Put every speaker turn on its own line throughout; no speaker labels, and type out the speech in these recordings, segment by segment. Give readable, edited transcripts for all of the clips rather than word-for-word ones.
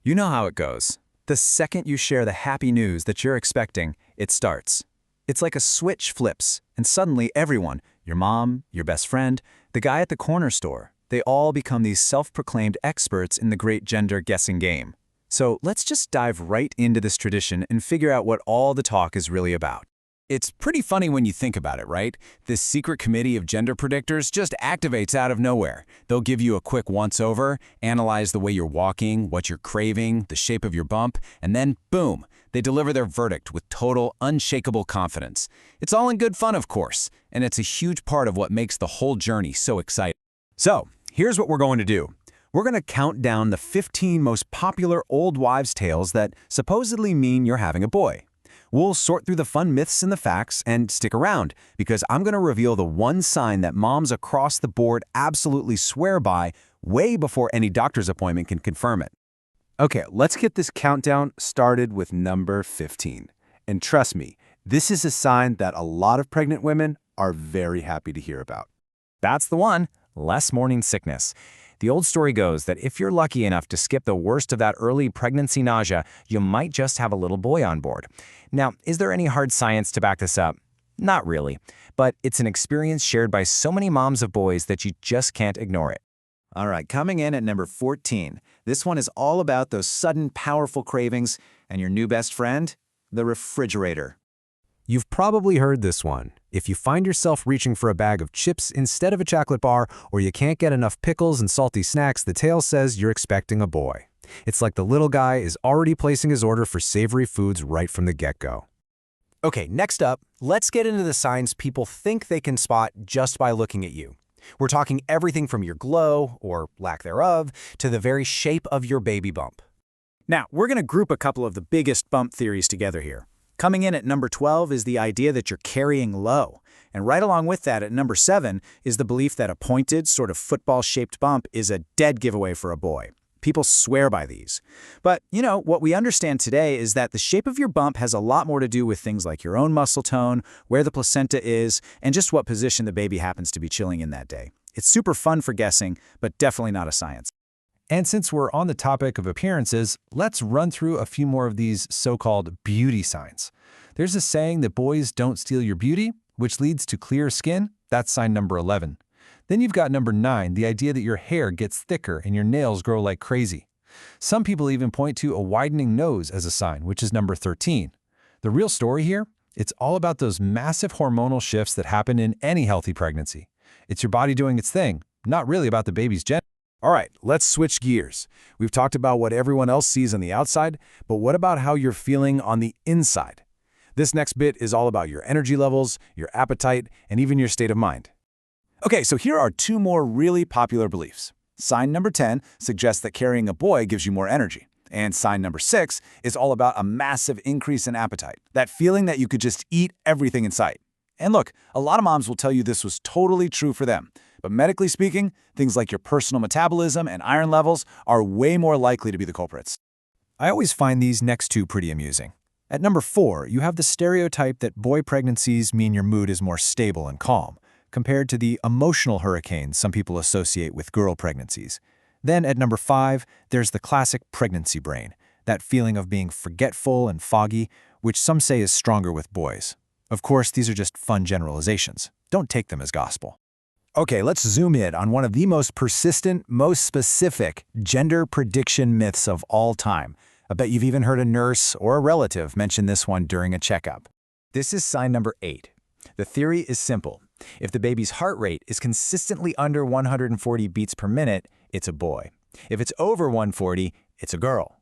You know how it goes. The second you share the happy news that you're expecting, it starts. It's like a switch flips, and suddenly everyone, your mom, your best friend, the guy at the corner store, they all become these self-proclaimed experts in the great gender guessing game. So let's just dive right into this tradition and figure out what all the talk is really about.
It's pretty funny when you think about it, right? This secret committee of gender predictors just activates out of nowhere. They'll give you a quick once-over, analyze the way you're walking, what you're craving, the shape of your bump, and then, boom, they deliver their verdict with total, unshakable confidence. It's all in good fun, of course, and it's a huge part of what makes the whole journey so exciting.
So, here's what we're going to do. We're going to count down the 15 most popular old wives' tales that supposedly mean you're having a boy. We'll sort through the fun myths and the facts, and stick around, because I'm going to reveal the one sign that moms across the board absolutely swear by way before any doctor's appointment can confirm it. Okay, let's get this countdown started with number 15. And trust me, this is a sign that a lot of pregnant women are very happy to hear about.
That's the one, less morning sickness. The old story goes that if you're lucky enough to skip the worst of that early pregnancy nausea, you might just have a little boy on board. Now, is there any hard science to back this up? Not really, but it's an experience shared by so many moms of boys that you just can't ignore it.
All right, coming in at number 14. This one is all about those sudden, powerful cravings and your new best friend, the refrigerator.
You've probably heard this one. If you find yourself reaching for a bag of chips instead of a chocolate bar, or you can't get enough pickles and salty snacks, the tale says you're expecting a boy. It's like the little guy is already placing his order for savory foods right from the get-go. Okay, next up, let's get into the signs people think they can spot just by looking at you. We're talking everything from your glow, or lack thereof, to the very shape of your baby bump.
Now, we're going to group a couple of the biggest bump theories together here. Coming in at number 12 is the idea that you're carrying low. And right along with that, at number 7, is the belief that a pointed, sort of football-shaped bump is a dead giveaway for a boy. People swear by these. But, what we understand today is that the shape of your bump has a lot more to do with things like your own muscle tone, where the placenta is, and just what position the baby happens to be chilling in that day. It's super fun for guessing, but definitely not a science.
And since we're on the topic of appearances, let's run through a few more of these so-called beauty signs. There's a saying that boys don't steal your beauty, which leads to clear skin. That's sign number 11. Then you've got number 9, the idea that your hair gets thicker and your nails grow like crazy. Some people even point to a widening nose as a sign, which is number 13. The real story here? It's all about those massive hormonal shifts that happen in any healthy pregnancy. It's your body doing its thing, not really about the baby's gender.
All right, let's switch gears. We've talked about what everyone else sees on the outside, but what about how you're feeling on the inside? This next bit is all about your energy levels, your appetite, and even your state of mind. Okay, so here are 2 more really popular beliefs. Sign number 10 suggests that carrying a boy gives you more energy. And sign number 6 is all about a massive increase in appetite, that feeling that you could just eat everything in sight. And look, a lot of moms will tell you this was totally true for them. But medically speaking, things like your personal metabolism and iron levels are way more likely to be the culprits.
I always find these next 2 pretty amusing. At number 4, you have the stereotype that boy pregnancies mean your mood is more stable and calm, compared to the emotional hurricanes some people associate with girl pregnancies. Then at number 5, there's the classic pregnancy brain, that feeling of being forgetful and foggy, which some say is stronger with boys. Of course, these are just fun generalizations. Don't take them as gospel. Okay, let's zoom in on one of the most persistent, most specific gender prediction myths of all time. I bet you've even heard a nurse or a relative mention this one during a checkup.
This is sign number 8. The theory is simple. If the baby's heart rate is consistently under 140 beats per minute, it's a boy. If it's over 140, it's a girl.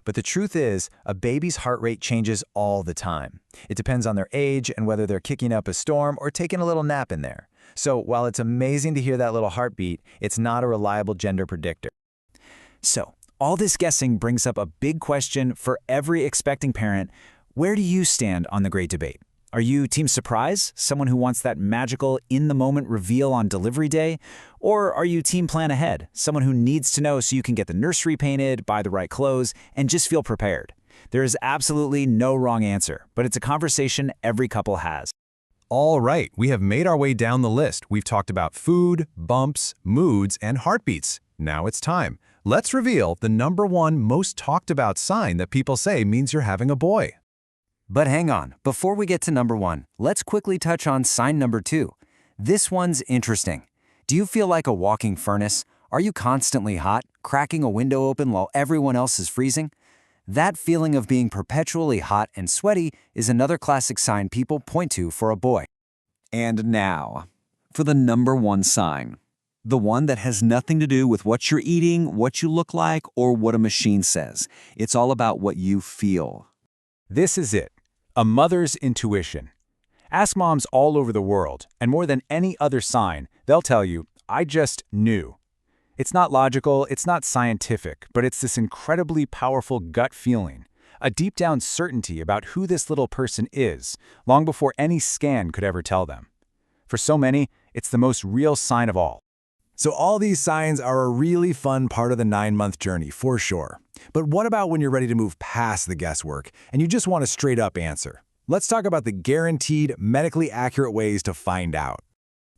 But the truth is, a baby's heart rate changes all the time. It depends on their age and whether they're kicking up a storm or taking a little nap in there. So while it's amazing to hear that little heartbeat, it's not a reliable gender predictor.
So, all this guessing brings up a big question for every expecting parent. Where do you stand on the great debate? Are you team surprise, someone who wants that magical, in-the-moment reveal on delivery day? Or are you team plan ahead, someone who needs to know so you can get the nursery painted, buy the right clothes, and just feel prepared? There is absolutely no wrong answer, but it's a conversation every couple has.
All right, we have made our way down the list. We've talked about food, bumps, moods, and heartbeats. Now it's time.
Let's reveal the #1 most talked about sign that people say means you're having a boy.
But hang on, before we get to number 1, let's quickly touch on sign number 2. This one's interesting. Do you feel like a walking furnace? Are you constantly hot, cracking a window open while everyone else is freezing? That feeling of being perpetually hot and sweaty is another classic sign people point to for a boy. And now, for the number 1 sign. The one that has nothing to do with what you're eating, what you look like, or what a machine says. It's all about what you feel.
This is it, a mother's intuition. Ask moms all over the world, and more than any other sign, they'll tell you, I just knew. It's not logical, it's not scientific, but it's this incredibly powerful gut feeling, a deep-down certainty about who this little person is, long before any scan could ever tell them. For so many, it's the most real sign of all.
So all these signs are a really fun part of the 9-month journey, for sure. But what about when you're ready to move past the guesswork and you just want a straight-up answer? Let's talk about the guaranteed, medically accurate ways to find out.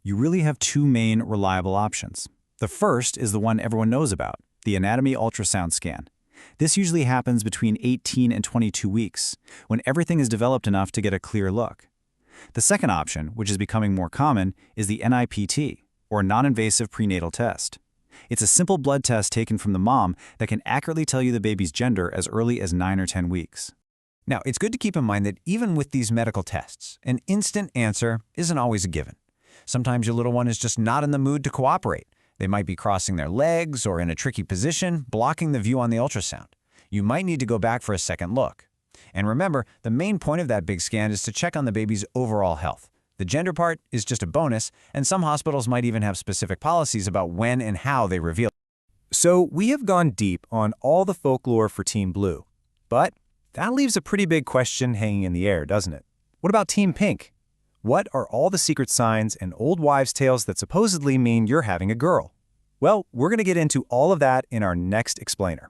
You really have 2 main reliable options. The first is the one everyone knows about, the anatomy ultrasound scan. This usually happens between 18 and 22 weeks, when everything is developed enough to get a clear look. The second option, which is becoming more common, is the NIPT, or non-invasive prenatal test. It's a simple blood test taken from the mom that can accurately tell you the baby's gender as early as 9 or 10 weeks. Now, it's good to keep in mind that even with these medical tests, an instant answer isn't always a given. Sometimes your little one is just not in the mood to cooperate. They might be crossing their legs or in a tricky position, blocking the view on the ultrasound. You might need to go back for a second look. And remember, the main point of that big scan is to check on the baby's overall health. The gender part is just a bonus, and some hospitals might even have specific policies about when and how they reveal it.
So we have gone deep on all the folklore for Team Blue. But that leaves a pretty big question hanging in the air, doesn't it? What about Team Pink? What are all the secret signs and old wives' tales that supposedly mean you're having a girl? Well, we're going to get into all of that in our next explainer.